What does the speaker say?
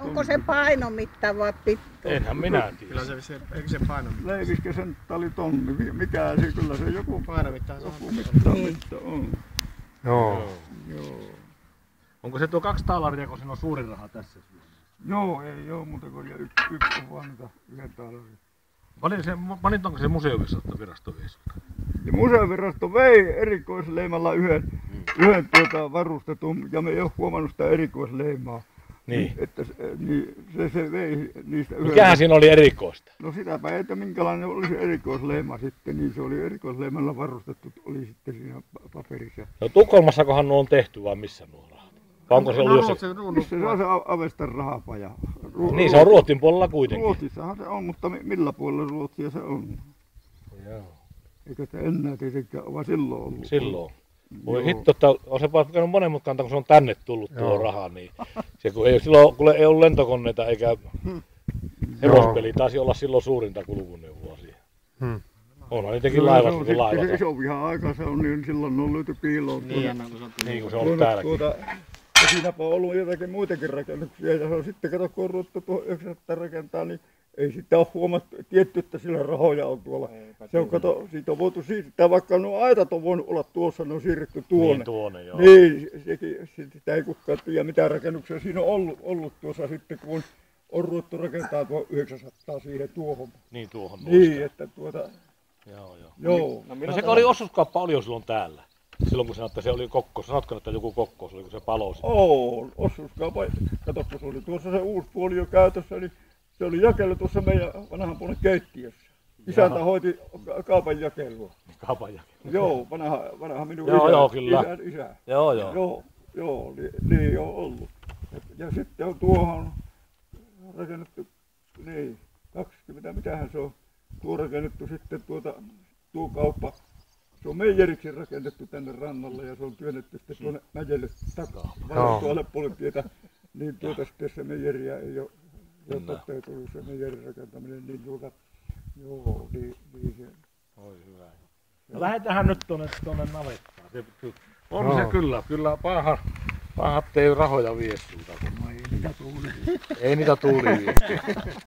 Onko se painomittava pittu? Enhän minä tiedä. Kyllä se, eikö se painomitta? Leiviske sentta oli tonni. Mikä se, kyllä se joku Painomitta mitta on. Joo. Joo. Onko se tuo 2 taalaria, kun se on suurin raha tässä? Joo, ei oo muuta kuin yksi on vaan niitä 1 taalarin. Panitko se museovirasto vei sulta? Ja museovirasto vei erikoisleimalla yhden varustetun, ja me ei ole huomannut sitä erikoisleimaa. Niin. Että se vei niistä yhden. Mikähän siinä oli erikoista? No sitäpä ei, että minkälainen oli se erikoisleima sitten, niin se oli erikoisleimalla varustettu, oli sitten siinä paperissa. No Tukholmassakohan nuo on tehty vai missä nuo rahat? Vai onko se ollut jossain? Missä se on se Avestan rahapaja? Niin se on Ruotsin puolella kuitenkin. Ruotsissahan se on, mutta millä puolella Ruotsia se on? Joo. Eikä se enää tietenkään ole silloin ollut. Silloin. Voi hitto, että on se käynyt monen kantaa, kun se on tänne tullut tuo raha, niin se kun ei silloin, kun ei ollut lentokoneita eikä hevospeli, taisi olla silloin suurinta kulkuneuvoa siihen. Onhan niitäkin laivasta kuin laivat. Se on ihan aika, se on niin silloin on löyty piiloon. Niin kuin se on ollut täälläkin. Ja siinäpä on ollut jotakin muitakin rakennuksia, ja se on sitten, kato kun on ruvettu tuohon 900 rakentaa, niin ei sitä ole huomattu, tietty, että sillä rahoja on tuolla. Se on, kato, siitä on voitu siirtää, vaikka nuo aitat on voinut olla tuossa, ne on siirretty tuonne. Niin tuonne, joo. Niin, sitä ei kukaan tiedä, mitä rakennuksia siinä on ollut tuossa sitten, kun on ruvettu rakentaa tuo 900 siihen tuohon. Niin tuohon. Niin, että Joo. joo. No se oli osuuskauppa oli jo silloin täällä. Silloin kun sanoit, että se oli kokkos, sanotko, että joku kokkos oli, kun se palo sitten? Osuuskauppa. Kato, kun se oli tuossa se uusi puoli jo käytössä, niin se oli jakelu tuossa meidän vanhan puolen keittiössä. Isäntä hoiti kaupan jakelua. Kaupan jakelua? Joo, vanha minun isä. Joo, niin on ollut. Ja sitten on tuohon rakennettu, niin, 20, mitähän se on, tuo rakennettu sitten tuo kauppa. Se on meijeriksi rakennettu tänne rannalle ja se on työnnetty sitten tuonne mäjelle takaa. Tuolle puolelle niin sitten se meijeriä ei ole toteutunut se meijerin rakentaminen, niin joo, niin se. Oi hyvä. No lähdetäänhän nyt tuonne navettaan. On se kyllä pahat ei rahoja vie sulta. No ei niitä tuuli. Ei niitä tuuli vie.